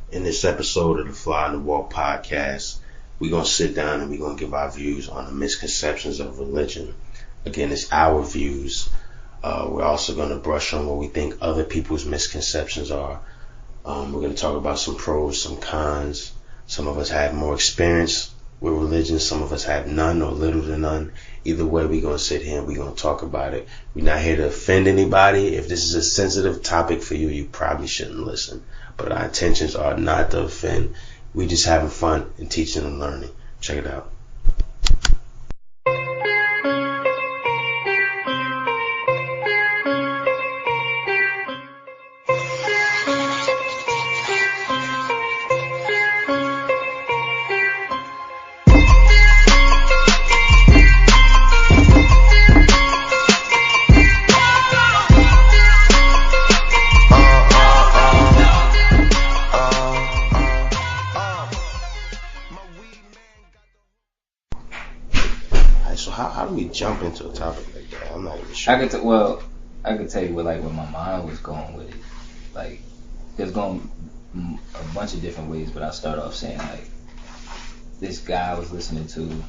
In this episode of the Fly on the Wall podcast, we're going to sit down and we're going to give our views on the misconceptions of religion. Again, it's our views. We're also going to brush on what we think other people's misconceptions are. We're going to talk about some pros, some cons. Some of us have more experience with religion. Some of us have none or little to none. Either way, we're going to sit here and we're going to talk about it. We're not here to offend anybody. If this is a sensitive topic for you, you probably shouldn't listen. But our intentions are not to offend. We're just having fun and teaching and learning. Check it out. Jump into a topic like that. I'm not even sure. I could tell you where my mind was going with it. Like, there's going a bunch of different ways, but I'll start off saying, like, this guy I was listening to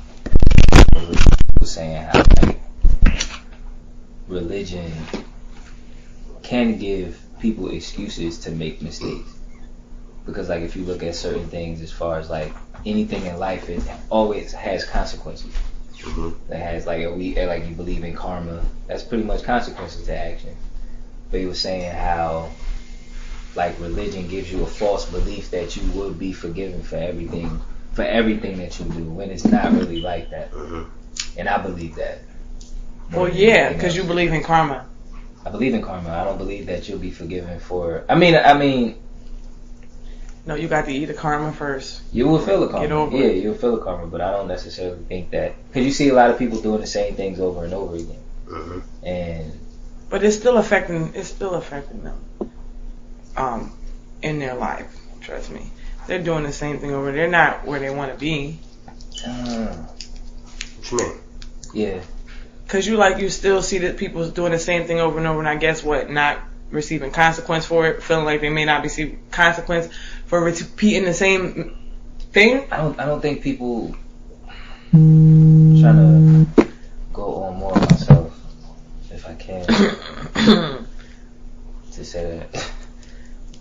was saying how, like, religion can give people excuses to make mistakes. Because, like, if you look at certain things as far as, like, anything in life, it always has consequences. Mm-hmm. That has like you believe in karma. That's pretty much consequences to action. But he was saying how like religion gives you a false belief that you would be forgiven for everything that you do, when it's not really like that. Mm-hmm. And I believe that. Well, yeah, because you believe in karma. I believe in karma. I don't believe that you'll be forgiven for. I mean. No, you got to eat the karma first. You will feel the karma. Get over it. You'll feel the karma, but I don't necessarily think that, because you see a lot of people doing the same things over and over again. Mm-hmm. But it's still affecting them. In their life, trust me. They're doing the same thing over. They're not where they want to be. What you mean? Yeah. Because you still see that people doing the same thing over and over, and I guess not receiving consequence for it, feeling like they may not receive consequence for repeating the same thing. I don't think people. I'm trying to go on more of myself, if I can, to say that,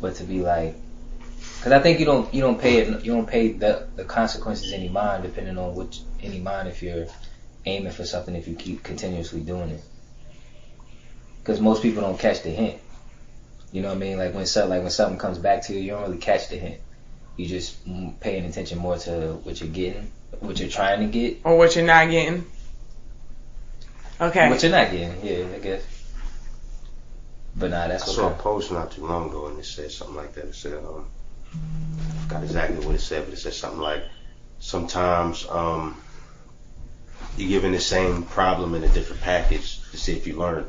but to be like, because I think you don't pay the consequences any mind, depending on any mind if you're aiming for something, if you keep continuously doing it, because most people don't catch the hint. You know what I mean? Like when something comes back to you, you don't really catch the hint. You just paying attention more to what you're getting, what you're trying to get, or what you're not getting. Okay. What you're not getting, yeah, I guess. But nah, that's I saw a post not too long ago, and it said something like that. It said, I forgot exactly what it said, but it said something like, sometimes you're given the same problem in a different package to see if you learn,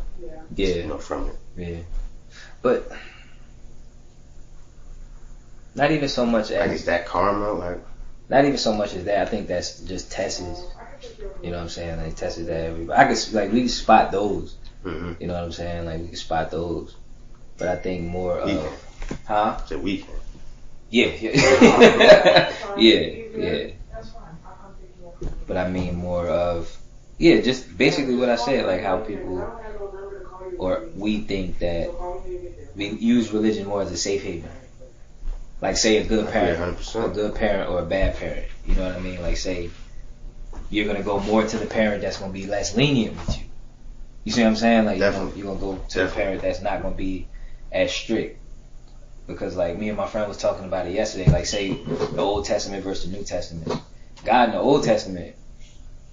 from it. Yeah. But not even so much as... Like, is that karma? Like, not even so much as that. I think that's just tests. You know what I'm saying? Like, tests that everybody... we can spot those. Mm-hmm. You know what I'm saying? Like, we can spot those. But I think more of... Huh? It's a weekend. Yeah. Yeah. But I mean more of... Yeah, just basically what I said. Like, how people... Or we think that we use religion more as a safe haven. Like, say a good parent, or a bad parent. You know what I mean? Like, say you're gonna go more to the parent that's gonna be less lenient with you. You see what I'm saying? Like, you're gonna go to the parent that's not gonna be as strict. Because, like, me and my friend was talking about it yesterday. Like, say the Old Testament versus the New Testament. God in the Old Testament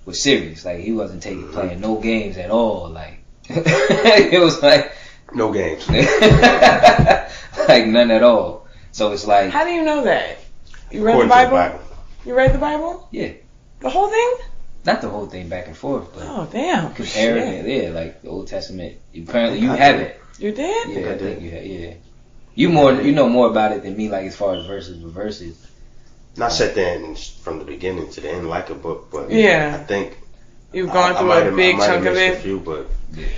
was serious. Like, he wasn't playing no games at all. Like. It was like no games, like none at all. So it's like, how do you know that? You read the Bible? You read the Bible? Yeah. The whole thing? Not the whole thing back and forth, but damn, comparing it, yeah, like the Old Testament. Apparently, you have it. You did? Yeah, I think you have. Yeah. You know more about it than me, like as far as verses. Not set there from the beginning to the end like a book, but yeah, I think you've gone through a big chunk of it. A few, but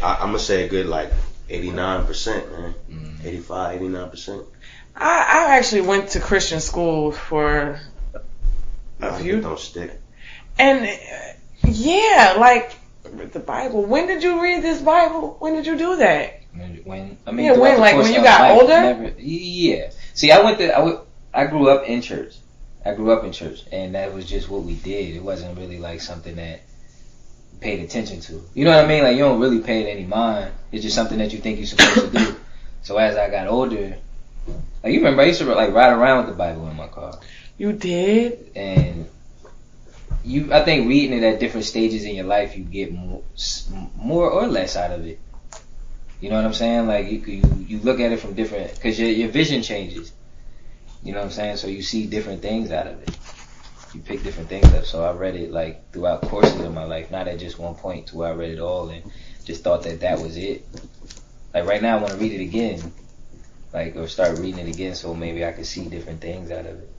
I'm gonna say a good like 89%, man. 85, 89%. I actually went to Christian school for a few. Don't stick. And yeah, like the Bible. When did you read this Bible? When did you do that? When you got older? Yeah. See, I grew up in church. And that was just what we did. It wasn't really like something that paid attention to. You know what I mean? Like, you don't really pay it any mind. It's just something that you think you're supposed to do. So as I got older, like, you remember I used to like ride around with the Bible in my car. You did? And I think reading it at different stages in your life, you get more or less out of it. You know what I'm saying? Like, you look at it from different, because your vision changes. You know what I'm saying? So you see different things out of it. You pick different things up. So I read it like throughout courses of my life, not at just one point to where I read it all and just thought that was it. Like right now I want to read it again, like, or start reading it again so maybe I can see different things out of it.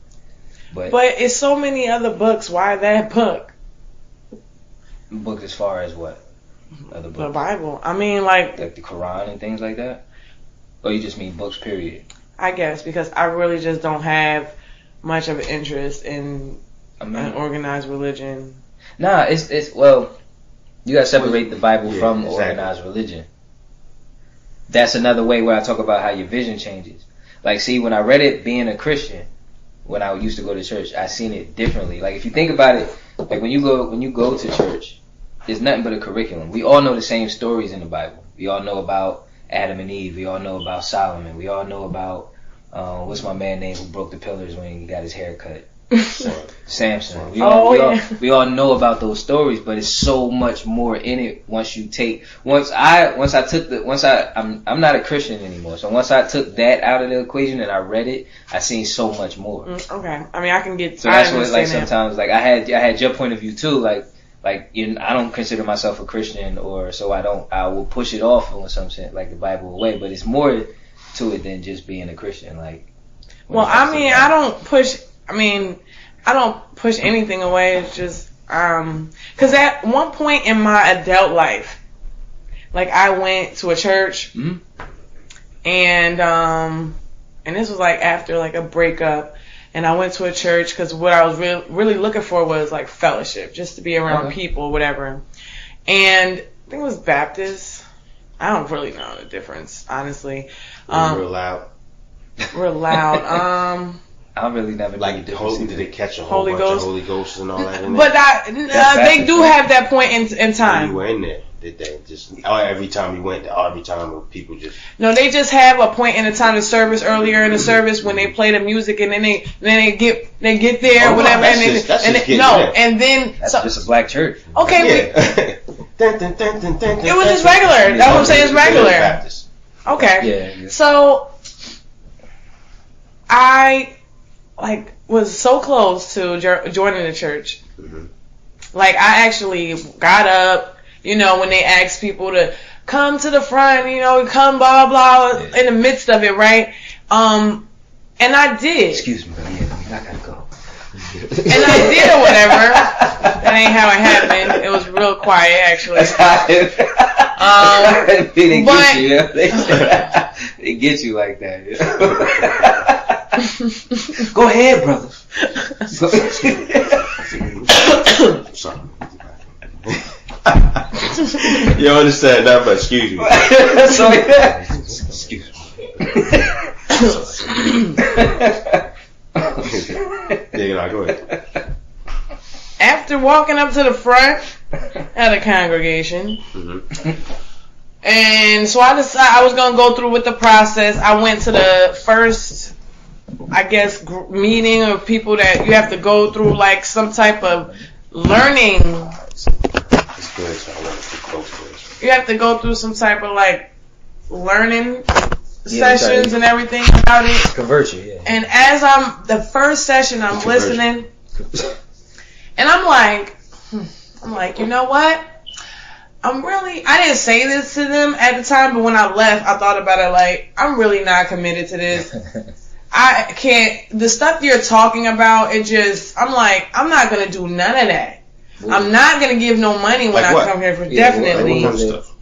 But it's so many other books. Why that book? Book as far as what? Other books? The Bible. I mean, like the Quran and things like that? Or you just mean books, period? I guess, because I really just don't have much of an interest in an organized religion. Nah, it's well, you gotta separate the Bible from organized religion. That's another way where I talk about how your vision changes. Like, see, when I read it being a Christian, when I used to go to church, I seen it differently. Like, if you think about it, like when you go to church, it's nothing but a curriculum. We all know the same stories in the Bible. We all know about Adam and Eve. We all know about Solomon. We all know about what's my man name who broke the pillars when he got his hair cut? Samson. We all know about those stories, but it's so much more in it I'm not a Christian anymore. So once I took that out of the equation and I read it, I seen so much more. Okay. I mean, I can get. So that's what, like, sometimes, like, I had your point of view too. Like I don't consider myself a Christian, or so I will push it off on some sense, like the Bible away. But it's more to it than just being a Christian. Like, well, I mean, I don't push anything away. It's just, cause at one point in my adult life, like, I went to a church, and this was like after like a breakup, and I went to a church cause what I was really looking for was like fellowship, just to be around people, whatever. And I think it was Baptist. I don't really know the difference, honestly. Real loud. I really never like did they catch a whole bunch of Holy Ghosts and all that in there? But they do have that point in time. When you were in there, did they just every time you went, every time people just? No, they just have a point in the time of service, earlier in the service, when they play the music, and then they get there, whatever. And then that's just a black church. Okay, it was just regular. That's what I'm saying. It's regular. Okay. Yeah. So I was so close to joining the church. Mm-hmm. Like, I actually got up, when they asked people to come to the front, come blah blah in the midst of it, right? And I did. Excuse me, but I gotta go. And I did or whatever. That ain't how it happened. It was real quiet, actually. That's how it they get you like that. Go ahead, brother. Sorry. You don't understand that, but excuse me. Excuse me. Go ahead. After walking up to the front at a congregation, and so I decided I was going to go through with the process. I went to the first, I guess, meeting of people that you have to go through, like, some type of learning. It's good, so I want to keep close to it. You have to go through some type of, like, learning sessions and everything about it. Convert you, yeah. And as the first session, I'm listening, and I'm like, you know what? I didn't say this to them at the time, but when I left, I thought about it, like, I'm really not committed to this. I can't, the stuff you're talking about, I'm like, I'm not going to do none of that. Ooh. I'm not going to give no money when I come here, definitely. What kind of stuff?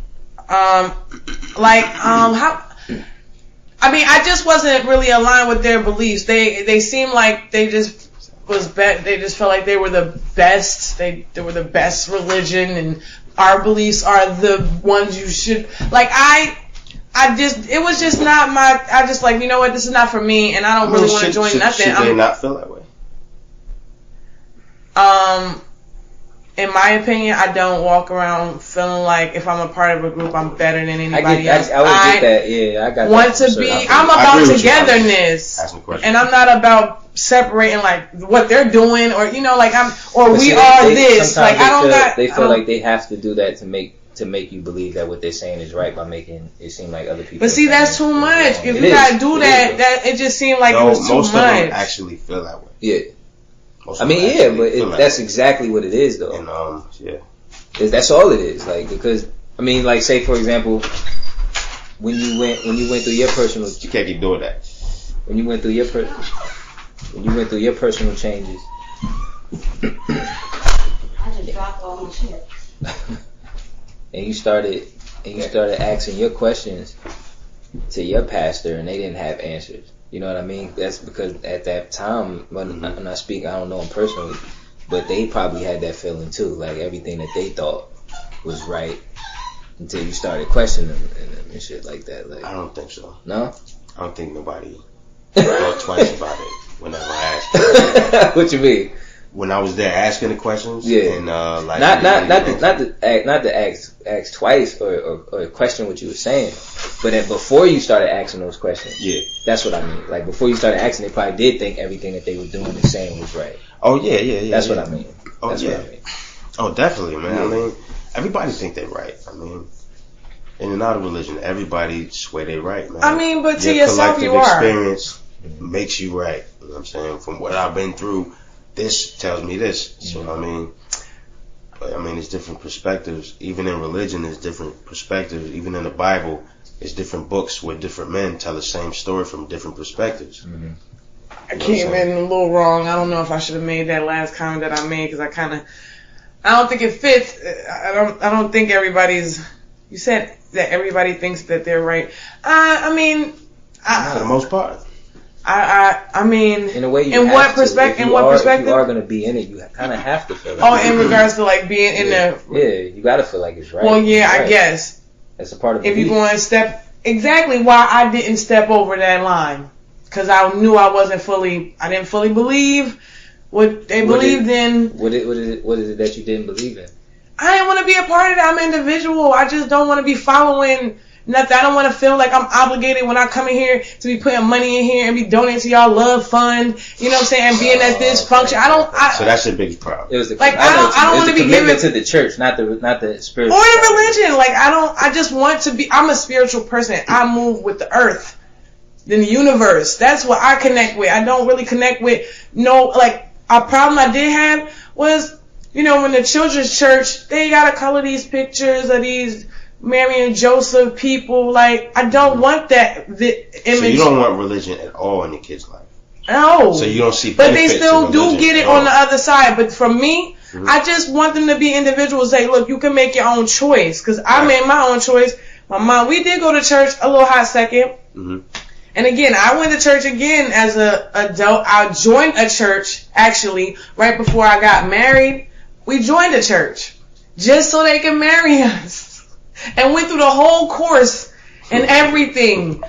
I mean, I just wasn't really aligned with their beliefs. They seemed like they just they just felt like they were the best. They were the best religion, and our beliefs are the ones you should like. It was just not my. I just like, you know what, this is not for me, and I don't really want to join nothing. Should they not feel that way? In my opinion, I don't walk around feeling like if I'm a part of a group, I'm better than anybody else. I would get that. Yeah, I got want that. to be. I'm about togetherness, and I'm not about separating like what they're doing or you know like we are this. Like I don't. They feel like they have to do that to make you believe that what they're saying is right by making it seem like other people. But see, that's too much. If you gotta do that, it just seemed like it was too much. Most of them actually feel that way. Yeah. I mean, yeah, but that's exactly what it is, though. And yeah, that's all it is. Like, because I mean, like, say for example, when you went through your personal, you can't keep doing that. When you went through your personal changes, I just dropped all my chips. and you started asking your questions to your pastor, and they didn't have answers. You know what I mean? That's because at that time, when I speak, I don't know them personally, but they probably had that feeling too. Like everything that they thought was right until you started questioning them and shit like that. Like, I don't think so. No? I don't think nobody thought twice about it whenever I asked. What you mean? When I was there asking the questions, yeah, and like not to ask twice or question what you were saying, but before you started asking those questions, yeah, that's what I mean. Like before you started asking, they probably did think everything that they were doing and saying was right. Oh yeah. That's what I mean. Oh that's yeah. What I mean. Oh definitely, man. Yeah. I mean, everybody think they're right. I mean, in and out of religion, everybody swear they're right, man. I mean, but to yourself, you are. Experience makes you right. You know what I'm saying? From what I've been through. This tells me this. So, I mean, it's different perspectives. Even in religion, there's different perspectives. Even in the Bible, it's different books where different men tell the same story from different perspectives. Mm-hmm. I came in a little wrong. I don't know if I should have made that last comment that I made because I don't think it fits. I don't think everybody's. You said that everybody thinks that they're right. For the most part. I mean, in a way, in what perspective? If you are going to be in it, you kind of have to feel. Like in regards to like being in the. Yeah, you got to feel like it's right. Well, yeah, right. I guess that's a part of. If you go and step exactly why I didn't step over that line because I knew I didn't fully believe what they believed in. What is it that you didn't believe in? I didn't want to be a part of that. I'm an individual. I just don't want to be following. Nothing. I don't want to feel like I'm obligated when I come in here to be putting money in here and be donating to y'all love fund. You know what I'm saying? Being at this function. So that's your biggest problem. It was the I don't want to be given to the church, not the spiritual. Or the religion. Like I just want to be. I'm a spiritual person. I move with the earth, then the universe. That's what I connect with. I don't really connect with a problem I did have was when the children's church they gotta color these pictures of these. Mary and Joseph people, like, I don't want that image. So you don't want religion at all in your kid's life? No. So you don't see But they still do get it on the other side. But for me, I just want them to be individuals. Say, look, you can make your own choice. Because I made my own choice. My mom, we did go to church a little hot second. Mm-hmm. And again, I went to church again as an adult. I joined a church, actually, right before I got married. We joined a church just so they could marry us. And went through the whole course and everything.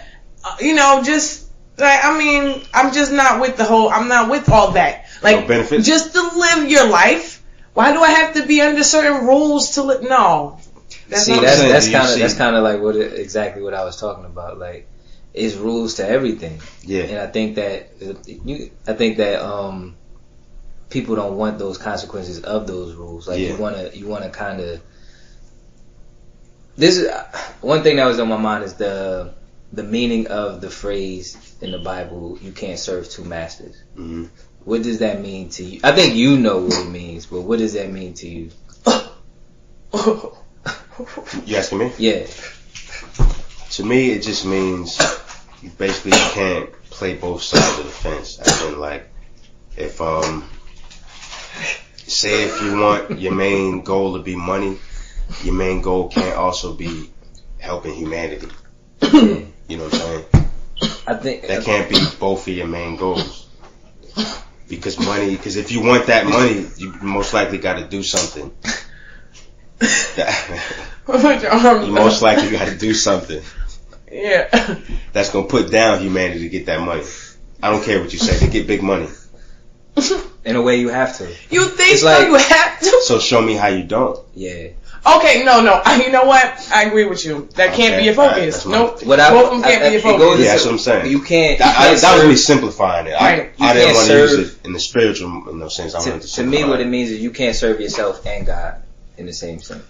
Just like, I'm just not with I'm not with all that. Like, no just to live your life. Why do I have to be under certain rules to live? No. That's kind of like exactly what I was talking about. Like, it's rules to everything. Yeah. And I think that people don't want those consequences of those rules. Like, you want to kind of. This is one thing that was on my mind is the meaning of the phrase in the Bible, you can't serve two masters. Mm-hmm. What does that mean to you? I think you know what it means, but what does that mean to you? You asking me? Yeah. To me, it just means you can't play both sides of the fence. As in, like, if you want your main goal to be money, your main goal can't also be helping humanity. You know what I'm saying? I think that can't be both of your main goals. Because if you want that money, you most likely got to do something. You most likely got to do something. Yeah. That's gonna put down humanity to get that money. I don't care what you say. To get big money. In a way, you have to. You think It's so? like- You have to? So show me how you don't. Yeah. Okay, no. You know what? I agree with you. That can't Okay, be your focus. alright, Nope. What Both of them can't be your it focus. goes- Yeah, that's what I'm saying. You can't. That was me simplifying it. Right. I didn't can't want to use serve- it in the spiritual sense. I wanted to To me, simplify what it means is you can't serve yourself and God in the same sense.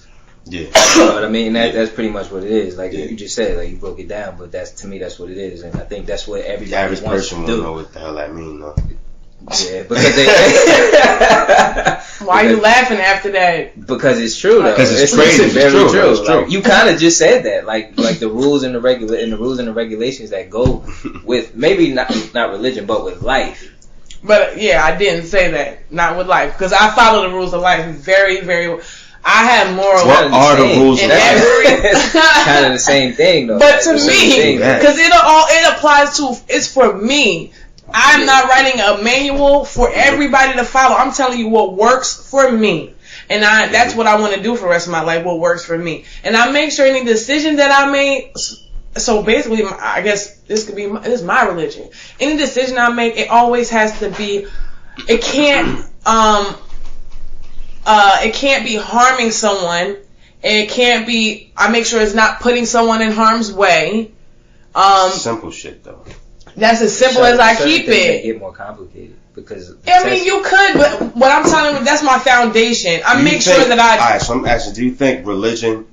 Yeah. You know what I mean? Yeah. That's pretty much what it is. Like Yeah. you just said, like you broke it down, but to me that's what it is, and I think that's what everybody The average wants person to won't do. know what the hell that means, though. Yeah, because they. Why are you laughing after that? Because it's true though. Because it's crazy. It's very true. true. It's true. Like, you kind of just said that, like the rules and the rules and the regulations that go with maybe not religion, but with life. But yeah, I didn't say that. Not with life, because I follow the rules of life very, very well. I have moral. What are the rules of in life? every. Kind of the same thing though. But to Like, the same me, thing. Yeah. because it applies to, it's for me. I'm not writing a manual for everybody to follow. I'm telling you what works for me. And that's what I want to do for the rest of my life, what works for me. And I make sure any decision that I make, so basically, I guess this is my religion. Any decision I make, it always has to be, it can't be harming someone. It can't be, I make sure it's not putting someone in harm's way. Simple shit, though. That's as simple as I keep Certain things it. may get more complicated because. I mean, you could, but what I'm telling you, that's my foundation. I make sure that Alright, so I'm asking, do you think religion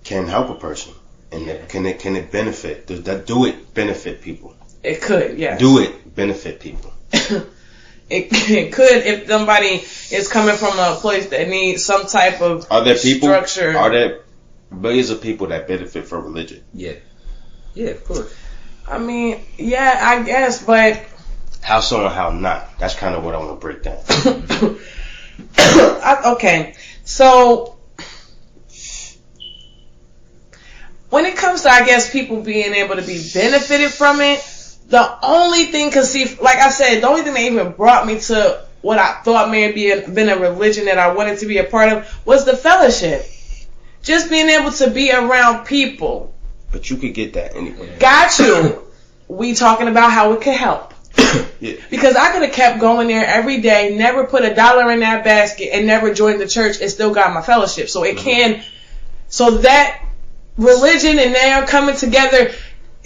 can help a person? And can it benefit? Do it benefit people? It could, yes. Do it benefit people? It could if somebody is coming from a place that needs some type of Are there people? structure. Are there millions of people that benefit from religion? Yeah, of course. I mean, yeah, I guess, but How so and how not? That's kind of what I want to break down. okay. So when it comes to, I guess, people being able to be benefited from it, the only thing, cause see, like I said, the only thing that even brought me to what I thought may have been a religion that I wanted to be a part of was the fellowship. Just being able to be around people. But you could get that anyway. Got you. We talking about how it could help. Yeah. Because I could have kept going there every day, never put $1 in that basket, and never joined the church and still got my fellowship. So it can, so that religion and them coming together,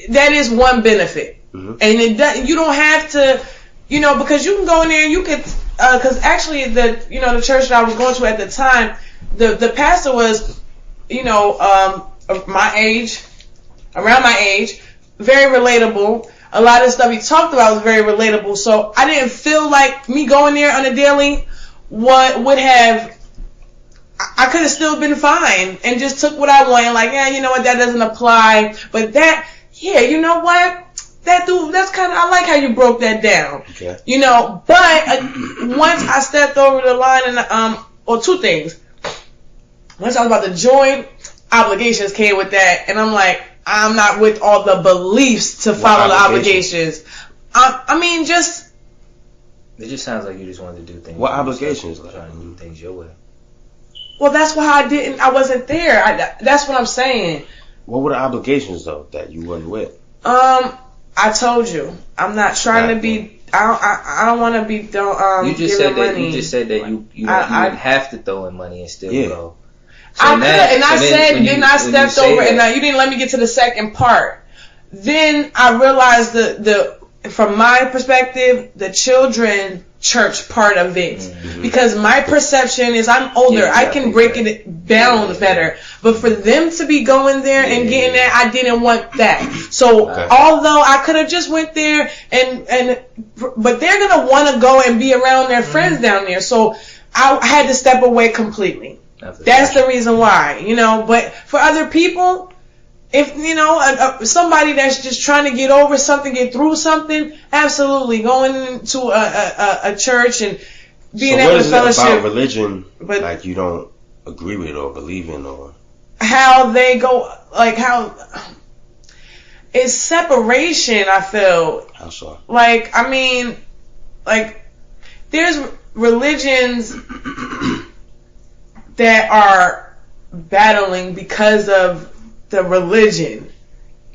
that is one benefit. Mm-hmm. And you don't have to, because you can go in there and you could, because actually the church that I was going to at the time, the pastor was, my age, around my age, very relatable. A lot of stuff he talked about was very relatable. So I didn't feel like me going there on a daily would have, I could have still been fine and just took what I wanted. Like, yeah, you know what, that doesn't apply. But that, yeah, you know what? That dude, that's kind of, I like how you broke that down. Okay. But once I stepped over the line and, or two things. Once I was about to join, obligations came with that. And I'm like, I'm not with all the beliefs to follow the obligations. I mean, just. It just sounds like you just wanted to do things. What obligations? Trying to do things your way. Well, that's why I wasn't there. That's what I'm saying. What were the obligations though that you wasn't with? I told you, I'm not trying to be. I don't want to be. You just giving said that. money. You just said that you didn't have to throw in money and still go. So I could, and I said, then I stepped over, and you didn't let me get to the second part. Then I realized from my perspective, the children church part of it. Mm-hmm. Because my perception is I'm older. I can break it down better. But for them to be going there and getting that, I didn't want that. So although I could have just went there but they're going to want to go and be around their friends down there. So I had to step away completely. That's the reason why, but for other people, if, somebody that's just trying to get over something, get through something, absolutely. Going to a church and being able to fellowship. So what is it about religion, like you don't agree with or believe in or? How they go, like how, it's separation, I feel. How so? Like, I mean, like, there's religions that are battling because of the religion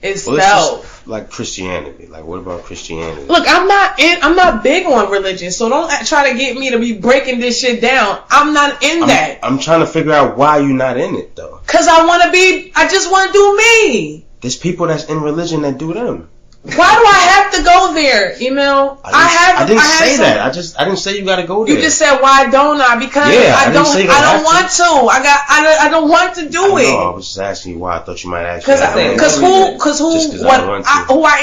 itself. Like Christianity. Like, what about Christianity? Look, I'm not big on religion, so don't try to get me to be breaking this shit down. I'm not in that. I'm trying to figure out why you're not in it, though. Cause I just want to do me. There's people that's in religion that do them. Why do I have to go there, Emil? I didn't say that. I didn't say you gotta go there. You just said why don't I? Because I don't want to. I don't want to do it. No, I was just asking you why. I thought you might ask. Because who I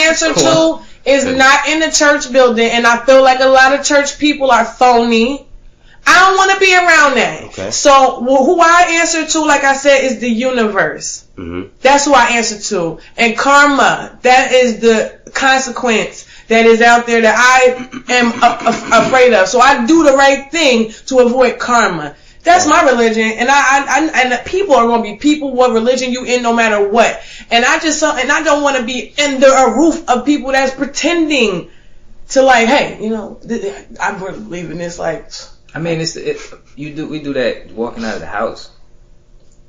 answer to is not in the church building, and I feel like a lot of church people are phony. I don't want to be around that. Okay. So who I answer to, like I said, is the universe. Mm-hmm. That's who I answer to. And karma, that is the consequence that is out there that I am afraid of. So I do the right thing to avoid karma. That's my religion. And and people are going to be people, what religion you in, no matter what. And I don't want to be under a roof of people that's pretending to, like, hey, you know, I'm believing this, like. I mean, we do that walking out of the house.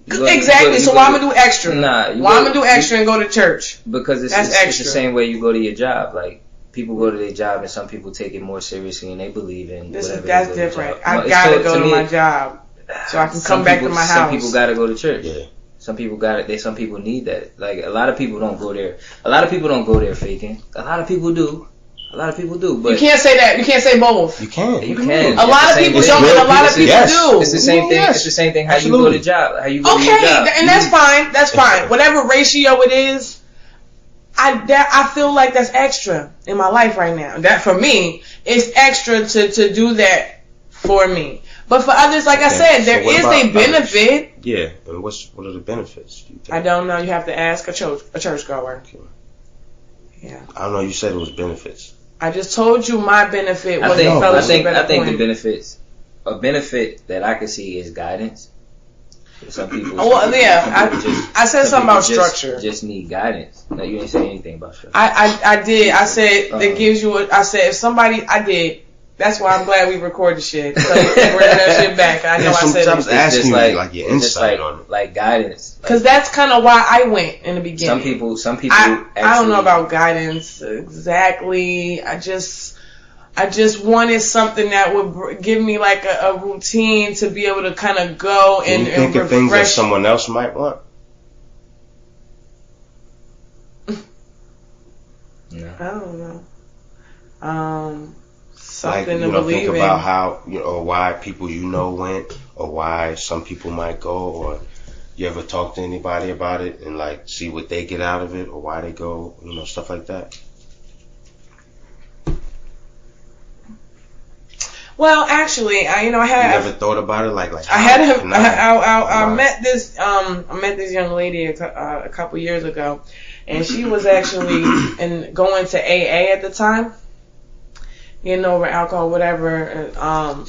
Exactly. So why I'm gonna do extra? Nah. Why I'm gonna do extra and go to church? Because it's the same way you go to your job. Like, people go to their job, and some people take it more seriously, and they believe in whatever. That's different. I gotta go to my job so I can come back to my house. Some people gotta go to church. Yeah. Some people Some people need that. Like, a lot of people don't go there. A lot of people don't go there faking. A lot of people do. But you can't say that. You can't say both. You can. You can. A lot of people don't, and a lot of people do. It's the same thing. It's the same thing. How Absolutely. you go to job. How you go to your job. And that's fine. That's fine. Whatever ratio it is, I feel like that's extra in my life right now. That for me, it's extra to do that for me. But for others, like I said, there is a benefit. Yeah. And what are the benefits? Do you think? I don't know. You have to ask a churchgoer. Okay. Yeah. I don't know. You said it was benefits. I just told you my benefit was I think the benefits, a benefit that I could see is guidance. Some people. I said something about structure. Just need guidance. No, you didn't say anything about structure. I did. I said that gives you. I said if somebody. I did. That's why I'm glad we recorded shit. So we can bring that shit back. I know I said I was asking you like your insight on it. Like guidance. Because that's kind of why I went in the beginning. Some people. I don't know about guidance exactly. I just wanted something that would give me like a routine to be able to kind of go and refresh. Think of things that someone else might want. No. I don't know. Something like, to believe think in. about how, or why people went, or why some people might go, or you ever talk to anybody about it and like see what they get out of it, or why they go, stuff like that. Well, actually, I You never thought about it, like I met this young lady a couple years ago, and she was actually going to AA at the time. Getting over alcohol, whatever.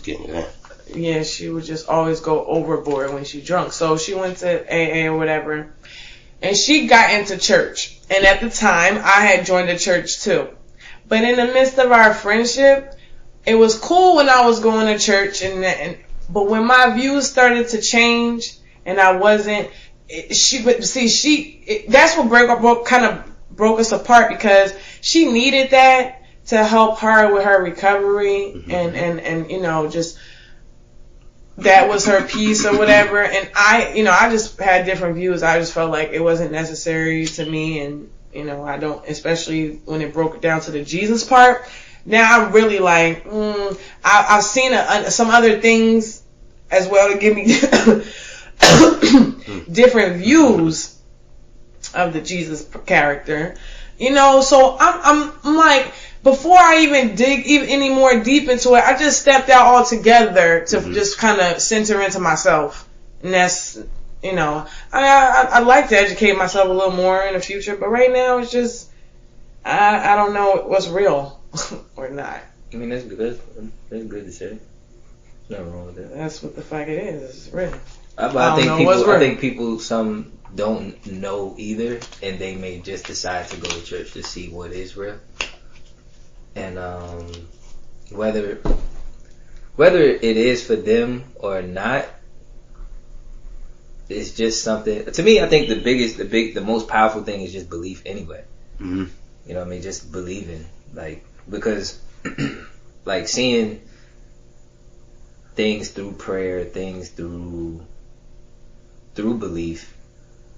Getting that. Yeah, she would just always go overboard when she drunk. So she went to AA or whatever, and she got into church. And at the time, I had joined the church too. But in the midst of our friendship, it was cool when I was going to church, but when my views started to change, and I wasn't, that's what kind of broke us apart, because she needed that to help her with her recovery, mm-hmm. and just that was her piece or whatever. And I just had different views. I just felt like it wasn't necessary to me, and I don't, especially when it broke it down to the Jesus part. Now I'm really like, I've seen some other things as well to give me different views of the Jesus character, So I'm like, before I even dig any more deep into it, I just stepped out altogether to mm-hmm. just kind of center into myself. And that's, I'd like to educate myself a little more in the future, but right now it's just, I don't know what's real or not. I mean, that's good. That's good to say. Nothing wrong with that. That's what the fuck it is. It's real. I think people some don't know either, and they may just decide to go to church to see what is real. And whether it is for them or not, it's just something. To me, I think the most powerful thing is just belief anyway. Mm-hmm. You know what I mean? Just believing, like, because like seeing things through prayer, things through belief,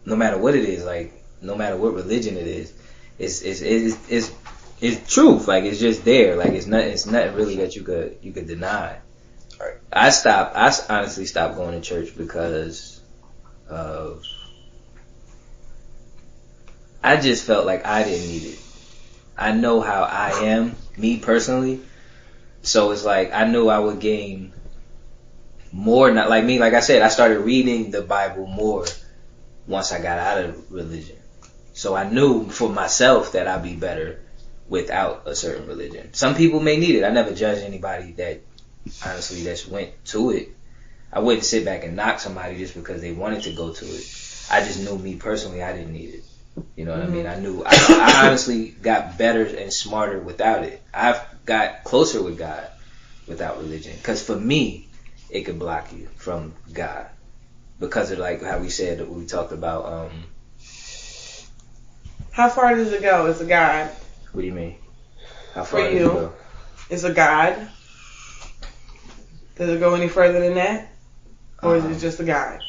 no matter what it is, like no matter what religion it is, it's truth. Like it's just there. Like it's nothing really that you could deny. Right. I honestly stopped going to church because of, I just felt like I didn't need it. I know how I am, me personally. So it's like I knew I would gain more. Not like me, like I said, I started reading the Bible more once I got out of religion. So I knew for myself that I'd be better without a certain religion. Some people may need it. I never judge anybody that honestly that went to it. I wouldn't sit back and knock somebody just because they wanted to go to it. I just knew me personally, I didn't need it. You know what I mean? I knew I honestly got better and smarter without it. I've got closer with God without religion. Because for me, it could block you from God. Because of like how we said, we talked about. How far does it go? Is a guide? What do you mean? How far For does it you, go? is a guide? Does it go any further than that? Or is it just a guide?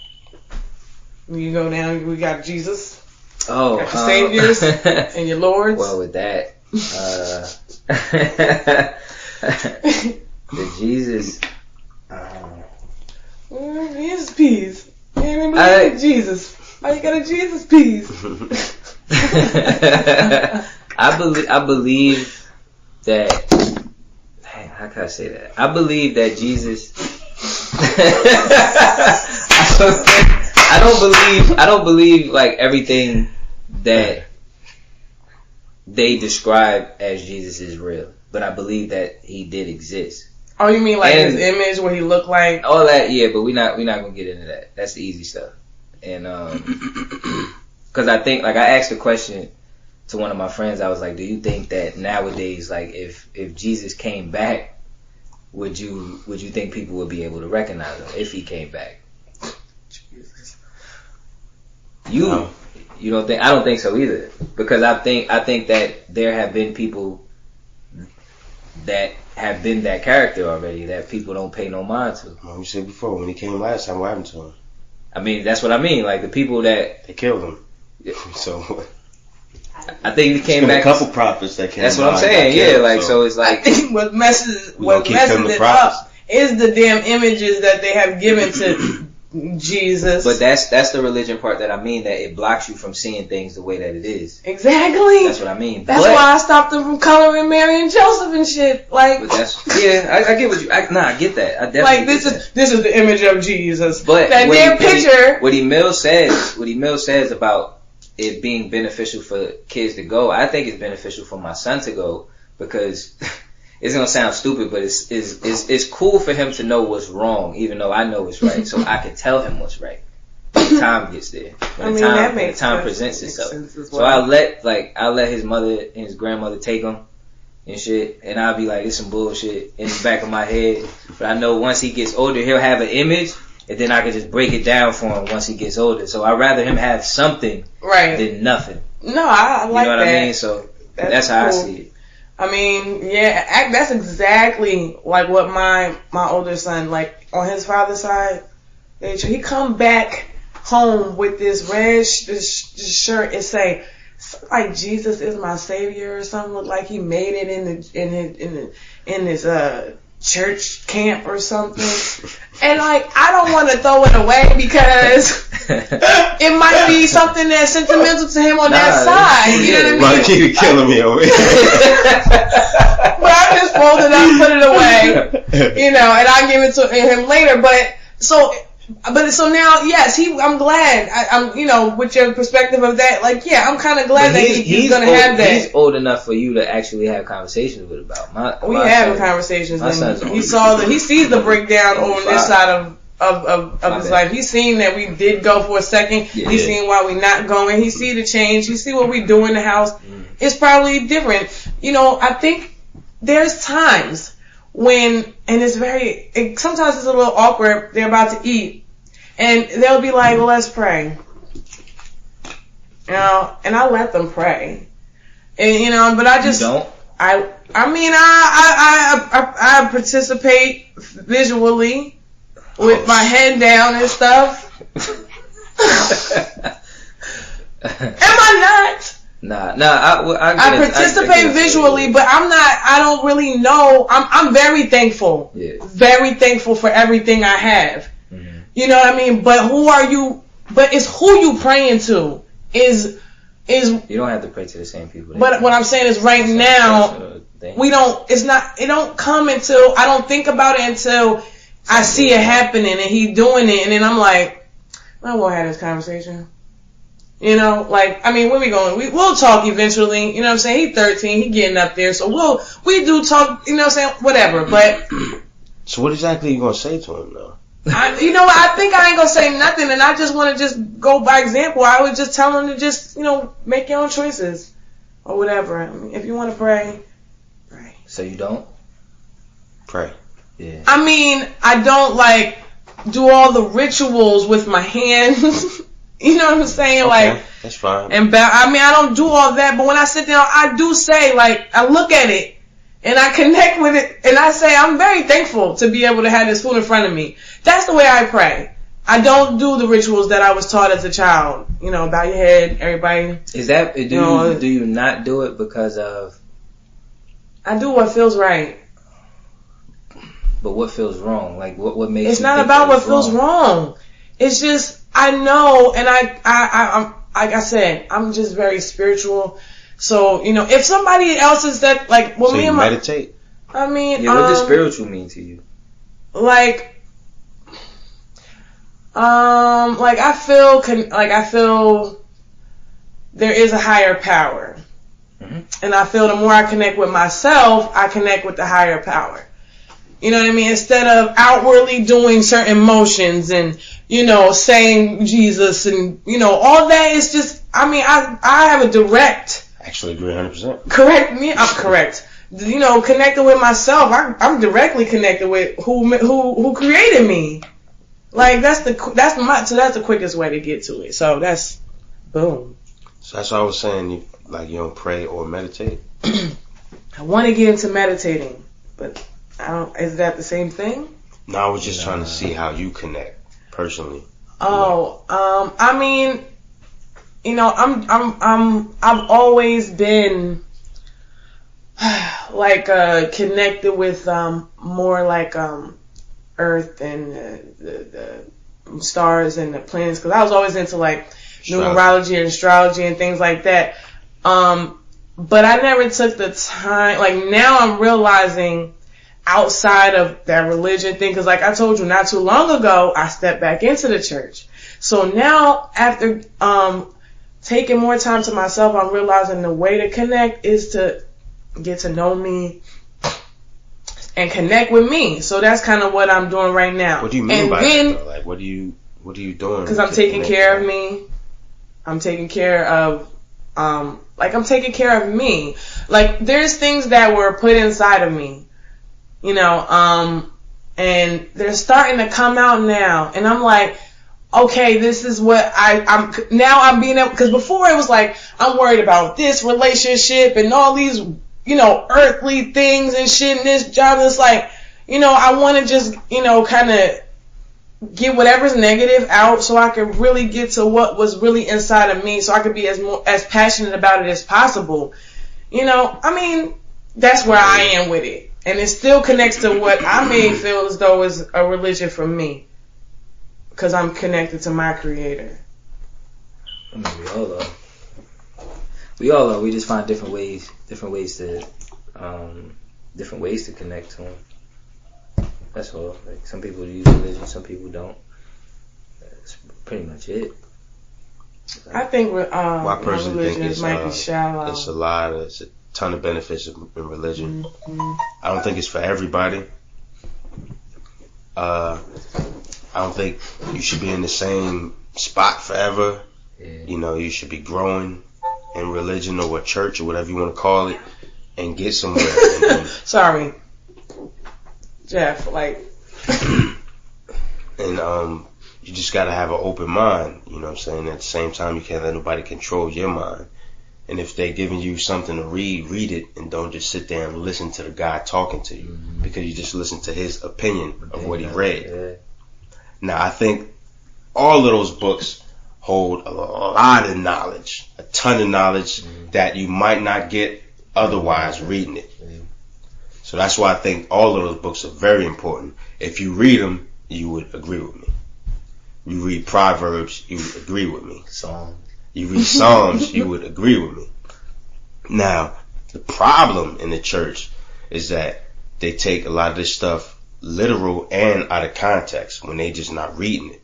When you go down, we got Jesus. Oh, got your saviors and your lords. Well, with that, the Jesus. Jesus peas. You ain't even believe in Jesus. Why you got a Jesus peas? I believe that. Man, how can I say that? I believe that Jesus. I don't believe like everything that they describe as Jesus is real, but I believe that he did exist. Oh, you mean like his image, what he looked like? All that, yeah, but we're not gonna get into that. That's the easy stuff. And because I think, like, I asked a question to one of my friends. I was like, do you think that nowadays, like, if Jesus came back, would you think people would be able to recognize him if he came back? Jesus. You don't think? I don't think so either, because I think that there have been people that have been that character already that people don't pay no mind to. Like we said before, when he came last time, what happened to him? I mean, that's what I mean. Like the people that they killed him. Yeah. So I think he came back. A couple prophets that came. That's what I'm saying. Yeah, killed, like so it's like I think what messes it up is the damn images that they have given to Jesus. But that's the religion part that I mean, that it blocks you from seeing things the way that it is. Exactly. That's what I mean. That's why I stopped them from coloring Mary and Joseph and shit. Like, but that's, yeah, I get what you. I get that. I definitely like this is the image of Jesus. But that damn picture. What Emil says about it being beneficial for kids to go, I think it's beneficial for my son to go, because it's gonna sound stupid, but it's cool for him to know what's wrong, even though I know it's right, so I can tell him what's right when the time gets there. When the time presents itself. So I'll let his mother and his grandmother take him and shit, and I'll be like, it's some bullshit in the back of my head. But I know once he gets older, he'll have an image, and then I can just break it down for him once he gets older. So I'd rather him have something than nothing. No, I like that. You know what I mean? So that's how I see it. I mean, yeah, that's exactly like what my older son, like on his father's side, he come back home with this red this shirt and say like Jesus is my savior or something. Look like he made it in his church camp or something. And like, I don't want to throw it away because it might be something that's sentimental to him on that side. You know what I mean? Well, keep killing me over here. But I just fold it up, put it away, you know, and I give it to him later. But so now, yes, I'm glad. I'm, you know, with your perspective of that, like, yeah, I'm kind of glad that he's going to have that. He's old enough for you to actually have conversations with about. We having conversations. He sees the breakdown on this side of of his life. He's seen that we did go for a second. Yeah. He's seen why we not going. He see the change. He see what we do in the house. It's probably different. You know, I think there's times when, and sometimes it's a little awkward. They're about to eat, and they'll be like, well, let's pray. You know, and I let them pray. And, you know, but I just... You don't? I mean, I participate visually with my head down and stuff. Am I not? Nah. I participate visually, but I don't really know. I'm very thankful. Yeah. Very thankful for everything I have. Mm-hmm. You know what I mean? But who are you? But it's who you praying to. Is you don't have to pray to the same people. But what I'm saying is right now, we don't, it don't come until, I don't think about it until I see it happening and he doing it, and then I'm like, I won't have this conversation. You know, like, I mean, where we going? We'll talk eventually, you know what I'm saying? He's 13, he getting up there, so we do talk, you know what I'm saying? Whatever, but. So what exactly are you going to say to him though? You know, I think I ain't gonna say nothing, and I just want to just go by example. I would just tell them to just, you know, make your own choices or whatever. I mean, if you want to pray, pray. So you don't pray? Yeah. I mean, I don't like do all the rituals with my hands. You know what I'm saying? Okay, like that's fine. And I mean, I don't do all that, but when I sit down, I do say, like, I look at it. And I connect with it, and I say, I'm very thankful to be able to have this food in front of me. That's the way I pray. I don't do the rituals that I was taught as a child. You know, bow your head, everybody. Is that, do you not do it because of? I do what feels right. But what feels wrong? Like, what makes it's not about what feels wrong. It's just, I know, and I'm like I said, I'm just very spiritual. So, you know, if somebody else is that, like, well, so me you and my... meditate? I mean, yeah, what does spiritual mean to you? Like I feel there is a higher power. Mm-hmm. And I feel the more I connect with myself, I connect with the higher power. You know what I mean? Instead of outwardly doing certain motions and, you know, saying Jesus and, you know, all that is just, I mean, I have a direct... Actually agree 100%. Correct me. I'm correct. You know, connected with myself. I'm directly connected with who created me. Like that's the quickest way to get to it. So that's boom. So that's what I was saying. You don't pray or meditate. I want to get into meditating, but I don't. Is that the same thing? No, I was just trying to see how you connect personally. Oh, I mean. You know, I've always been like connected with more like Earth and the stars and the planets, because I was always into like numerology and astrology and things like that. But I never took the time. Like now, I'm realizing outside of that religion thing, because like I told you not too long ago, I stepped back into the church. So now after taking more time to myself, I'm realizing the way to connect is to get to know me and connect with me. So that's kind of what I'm doing right now. What do you mean by that though? Like, what are you doing? Because I'm taking care of me. I'm taking care of, I'm taking care of me. Like, there's things that were put inside of me, you know, and they're starting to come out now. And I'm like, okay, this is what I'm being able, because before it was like, I'm worried about this relationship and all these, you know, earthly things and shit and this job. And it's like, you know, I want to just, you know, kind of get whatever's negative out so I can really get to what was really inside of me so I could be as passionate about it as possible. You know, I mean, that's where I am with it. And it still connects to what I may feel as though is a religion for me. Because I'm connected to my creator. I mean, we all are. We just find different ways to connect to him. That's all. Like some people use religion, some people don't. That's pretty much it. I think I personally think religion might be shallow. It's a ton of benefits in religion. Mm-hmm. I don't think it's for everybody. I don't think you should be in the same spot forever. Yeah. You know, you should be growing in religion or church or whatever you want to call it, and get somewhere. Sorry, Jeff. Like, and you just gotta have an open mind. You know what I'm saying? At the same time, you can't let nobody control your mind. And if they're giving you something to read it, and don't just sit there and listen to the guy talking to you, because you just listen to his opinion of what he read. Yeah. Now, I think all of those books hold a lot of knowledge, a ton of knowledge that you might not get otherwise reading it. So that's why I think all of those books are very important. If you read them, you would agree with me. You read Proverbs, you would agree with me. Psalms. You read Psalms, you would agree with me. Now, the problem in the church is that they take a lot of this stuff literal and out of context when they just not reading it.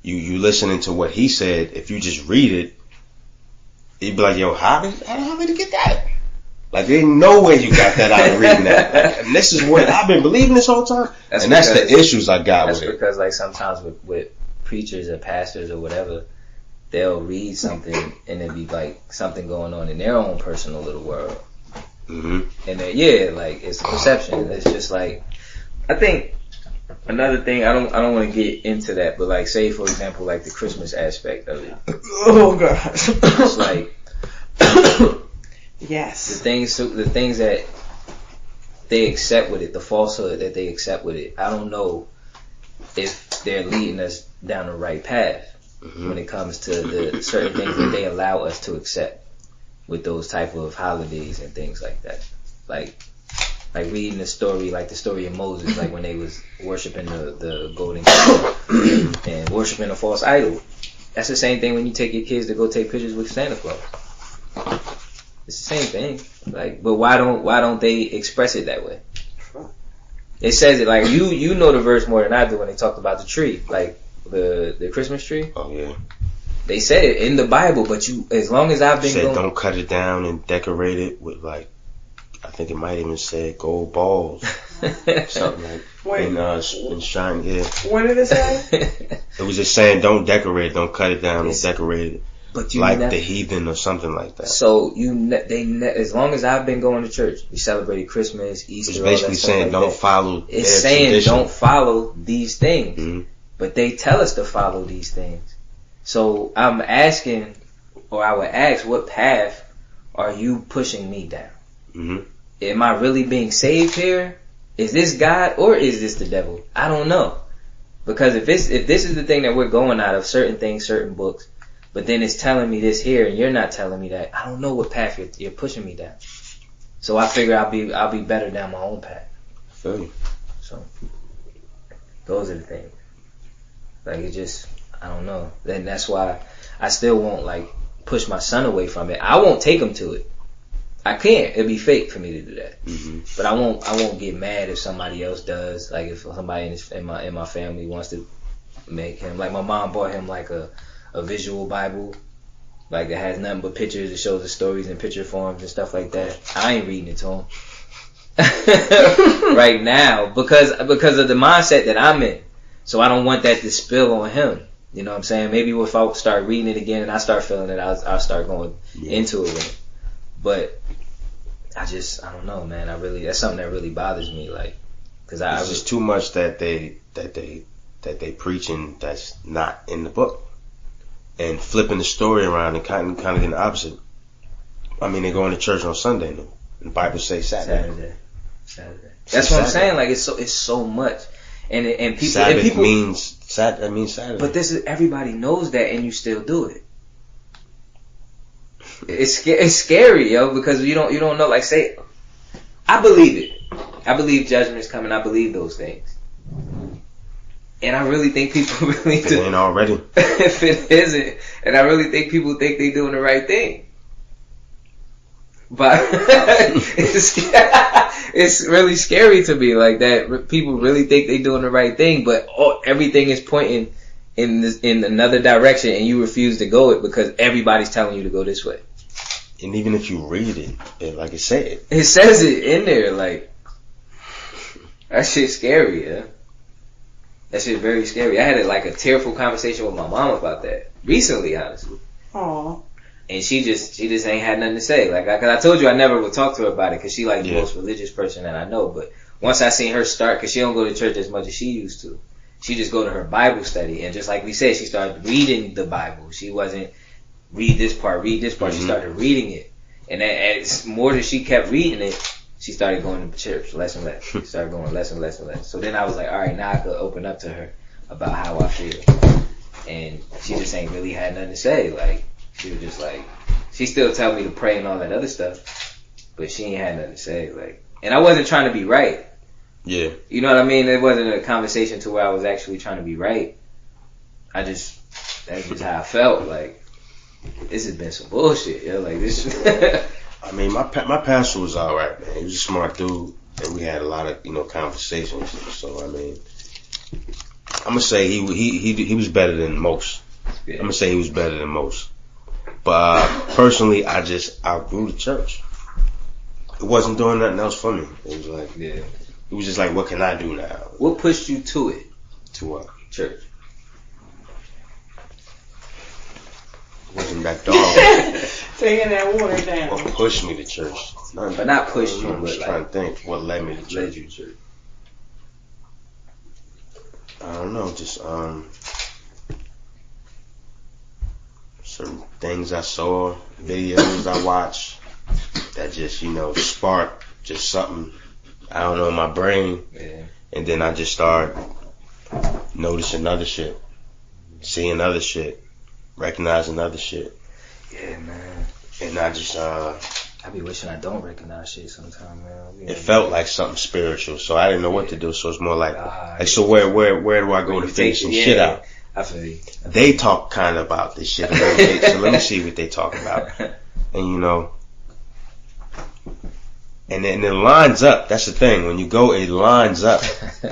You listening to what he said, if you just read it, you'd be like, yo, how did he get that? Like, there ain't no way you got that out of reading that. Like, and this is what I've been believing this whole time. That's the issues I got with it. That's because, like, sometimes with preachers or pastors or whatever, they'll read something and it'll be like something going on in their own personal little world. And then, like, it's a perception. It's just like, I think another thing, I don't want to get into that, but like, say for example, like the Christmas aspect of it. Oh gosh. It's like, yes. The things that they accept with it, the falsehood that they accept with it, I don't know if they're leading us down the right path when it comes to the certain things that they allow us to accept with those type of holidays and things like that. Like reading the story, like the story of Moses, like when they was worshiping the golden calf and worshiping a false idol. That's the same thing when you take your kids to go take pictures with Santa Claus. It's the same thing. Like, but why don't they express it that way? It says it like you know the verse more than I do when they talked about the tree, like the Christmas tree. Oh yeah. They said it in the Bible, but as long as I've been going, don't cut it down and decorate it with, like, I think it might even say gold balls, something like. Wait. And shine, yeah. What did it say? It was just saying don't decorate it, don't cut it down and decorate it. But the heathen or something like that. So as long as I've been going to church, we celebrated Christmas, Easter. It's basically saying don't follow. It's saying tradition. Don't follow these things, but they tell us to follow these things. So I'm asking, or I would ask, what path are you pushing me down? Am I really being saved here? Is this God or is this the devil? I don't know, because if this is the thing that we're going out of, certain things, certain books. But then it's telling me this here, and you're not telling me that. I don't know what path you're pushing me down. So I figure I'll be better down my own path. I feel you. So those are the things. Like, it just, I don't know. Then that's why I still won't like push my son away from it. I won't take him to it. I can't. It'd be fake for me to do that. But I won't get mad if somebody else does. Like if somebody in my family wants to make him, like my mom bought him like a visual Bible, like it has nothing but pictures. It shows the stories in picture forms and stuff like that. I ain't reading it to him right now because of the mindset that I'm in. So I don't want that to spill on him. You know what I'm saying? Maybe if I start reading it again and I start feeling it, I'll start going into it with him. But I don't know, man. That's something that really bothers me. Like, cause it's just too much that they preaching that's not in the book. And flipping the story around and kind of getting the opposite. I mean, they go into church on Sunday now. The Bible says Saturday. That's what I'm saying. Like, it's so much, and people. Sabbath people, means Saturday. That means Saturday. But everybody knows that, and you still do it. It's scary, yo, because you don't know. Like, say, I believe it. I believe judgment is coming. I believe those things. And I really think people really if it ain't already. If it isn't, and I really think people think they're doing the right thing. But it's really scary to me, like that. People really think they're doing the right thing, but everything is pointing in another direction, and you refuse to go it because everybody's telling you to go this way. And even if you read it like it said, it says it in there. Like, that shit's scary, yeah. That shit's very scary. I had like a tearful conversation with my mom about that recently, honestly. Aww. And she just ain't had nothing to say. Like, cause I told you I never would talk to her about it, cause she like the most religious person that I know. But once I seen her start, cause she don't go to church as much as she used to. She just go to her Bible study, and just like we said, she started reading the Bible. She wasn't read this part. She started reading it, and as more as she kept reading it, she started going to church less and less. She started going less and less and less. So then I was like, all right, now I could open up to her about how I feel, and she just ain't really had nothing to say. Like, she was just like, she still tell me to pray and all that other stuff, but she ain't had nothing to say. Like, and I wasn't trying to be right. Yeah. You know what I mean? It wasn't a conversation to where I was actually trying to be right. That's just how I felt. Like, this has been some bullshit, yo. Like, this. I mean, my pastor was all right, man. He was a smart dude, and we had a lot of conversations. So I mean, I'm gonna say he was better than most. Yeah. I'm gonna say he was better than most. But personally, I just outgrew the church. It wasn't doing nothing else for me. It was like, it was just like, what can I do now? What pushed you to it? To what? Church. It wasn't that dog. Taking that water down. What pushed me to church? Nothing. But not pushed you, I'm but just like, trying to think what led me to church. Led you to church. I don't know, just certain things I saw, videos I watched that just, sparked just something, I don't know, in my brain. Yeah. And then I just started noticing other shit, seeing other shit, recognizing other shit. Yeah, man. And I just, I be wishing I don't recognize shit sometimes, man. It felt like something spiritual, so I didn't know what to do. So it's more like so where do I go to figure some shit out? I feel you. They talk kind of about this shit a little bit, so let me see what they talk about. And and then it lines up. That's the thing. When you go, it lines up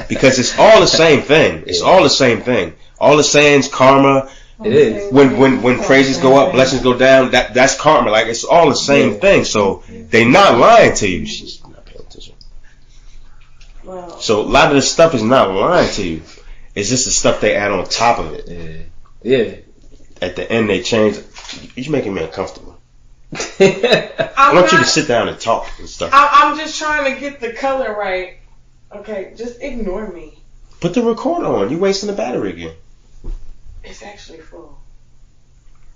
because it's all the same thing. It's all the same thing. All the sayings, karma. It is. When praises go up, blessings go down. That's karma. Like, it's all the same thing. So they not lying to you. She's not paying attention. Wow. So a lot of the stuff is not lying to you. It's just the stuff they add on top of it. Yeah. At the end, they change. You're making me uncomfortable. I want you to sit down and talk and stuff. I'm just trying to get the color right. Okay, just ignore me. Put the recorder on. You're wasting the battery again. It's actually full.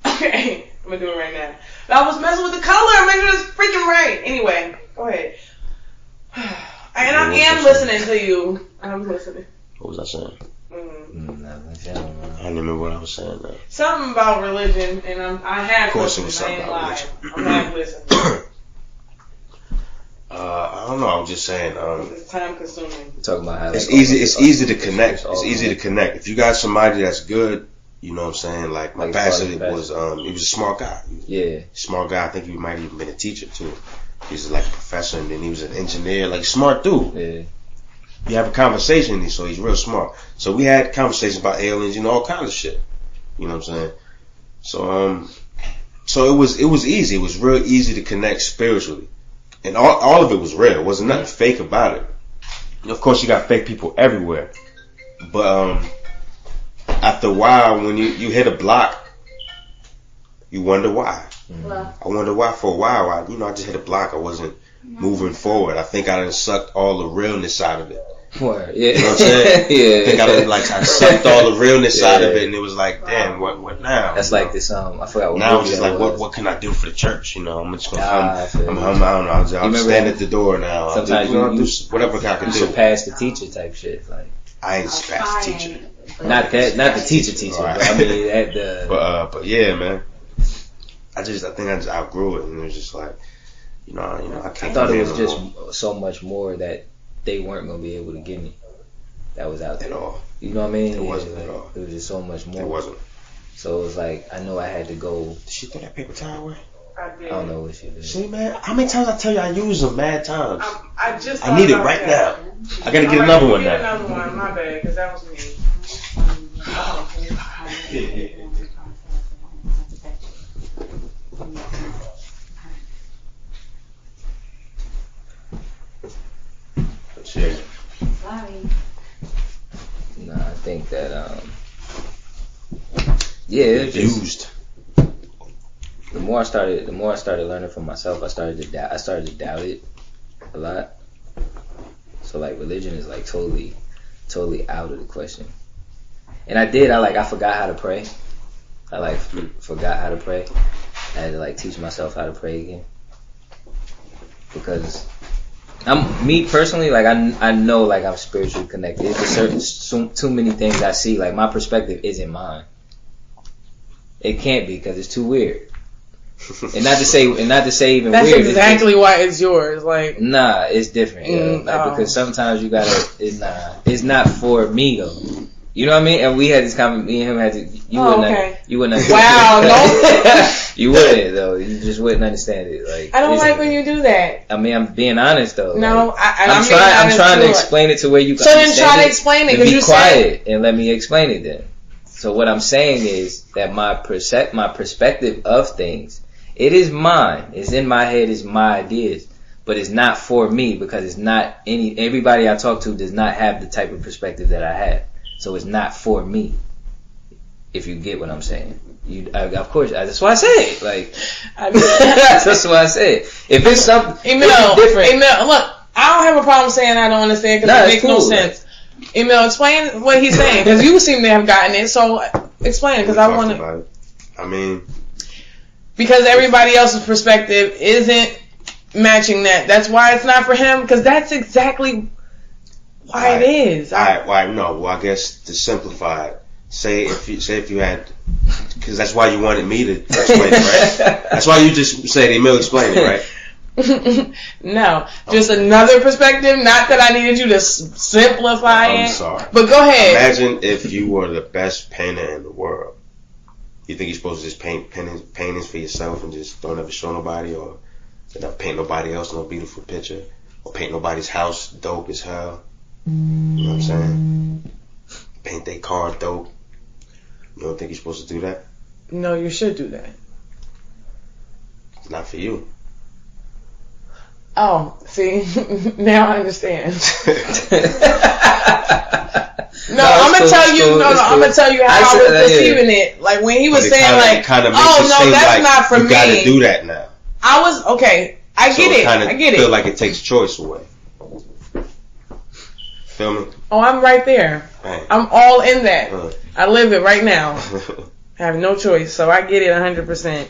Okay, I'm gonna do it right now. But I was messing with the color. Make sure it's freaking right. Anyway, go ahead. And I am listening to you. I'm listening. What was I saying? I don't remember what I was saying now. Something about religion, and I have Of course it listened. was I something ain't about lying. religion. I have listened. I don't know. I was just saying. It's time consuming. Talking about how it's easy. It's easy to connect. It's easy to connect. If you got somebody that's good, you know what I'm saying. Like my pastor was. He was a smart guy. Smart guy. I think he might have even been a teacher too. He was like a professor, and then he was an engineer. Like, smart dude. Yeah. You have a conversation, so he's real smart. So we had conversations about aliens, all kinds of shit. You know what I'm saying? So it was easy. It was real easy to connect spiritually, and all of it was real. It wasn't nothing fake about it. Of course, you got fake people everywhere, but after a while, when you hit a block, you wonder why. I wonder why for a while. I just hit a block. I wasn't moving forward. I think I done sucked all the realness out of it. Word. You know what I'm saying? I think I sucked all the realness out of it, and it was like, damn, what now? That's like this. I forgot what. Now it's just like, what can I do for the church? I'm just gonna I don't know. I'm stand at the door now. Sometimes you do whatever I can do. Surpass the teacher type shit. Like, I ain't surpassed the teacher. Not the teacher. Right. But I mean at the. But yeah, man. I think I just outgrew it, and it was just like, I can't. I thought it was just so much more that they weren't gonna be able to give me. That was out there. At all. You know what I mean? It wasn't at all. It was just so much more. It wasn't. So it was like, I know I had to go. Did she throw that paper towel away? I did. I don't know what she did. See, man, how many times I tell you I use them mad times? I need it right now. I gotta get another one now. Another one, my bad, because that was me. Cheers. Sorry. Nah, I think think that it's used. The more I started learning from myself, I started to doubt it a lot. So like religion is like totally out of the question. And I forgot how to pray. I forgot how to pray. I had to teach myself how to pray again. Because me personally, I know I'm spiritually connected. It's too many things I see. My perspective isn't mine. It can't be because it's too weird. And not to say even that's weird. That's exactly why it's yours. Nah, it's different. Because sometimes you gotta. It's not for me though. You know what I mean? And we had this comment. Me and him had to. You wouldn't. Wow, no. You wouldn't though. You just wouldn't understand it. I don't like when you do that. I mean, I'm being honest though. No, I'm trying to explain it to where you can. So then try to explain it. Be quiet and let me explain it then. So what I'm saying is that my perspective of things, it is mine. It's in my head. It's my ideas, but it's not for me because it's not everybody I talk to does not have the type of perspective that I have. So it's not for me. If you get what I'm saying, of course, that's why I say it. That's why I say it. If it's something different, look, I don't have a problem saying I don't understand because it makes no sense. Emil, explain what he's saying because you seem to have gotten it. So explain it because I want to. I mean, because everybody else's perspective isn't matching that. That's why it's not for him because that's exactly why it is. I guess to simplify it, say if you had, because that's why you wanted me to explain it, right? That's why you just said Emil explain it, right? No, just another perspective. Not that I needed you to simplify it. I'm sorry, but go ahead. Imagine if you were the best painter in the world. You think you're supposed to just paint paintings for yourself and just don't ever show nobody, or not paint nobody else no beautiful picture, or paint nobody's house dope as hell? You know what I'm saying? Paint their car dope. You don't think you're supposed to do that? No, you should do that. It's not for you. Oh, see, now I understand. I'm gonna tell you. I'm gonna tell you how I was perceiving it. When he was saying that's not for me. You gotta do that now. I was okay. I get it. I get it. Feel like it takes choice away. Feel me? Oh, I'm right there. Right. I'm all in that. I live it right now. I have no choice, so I get it 100%.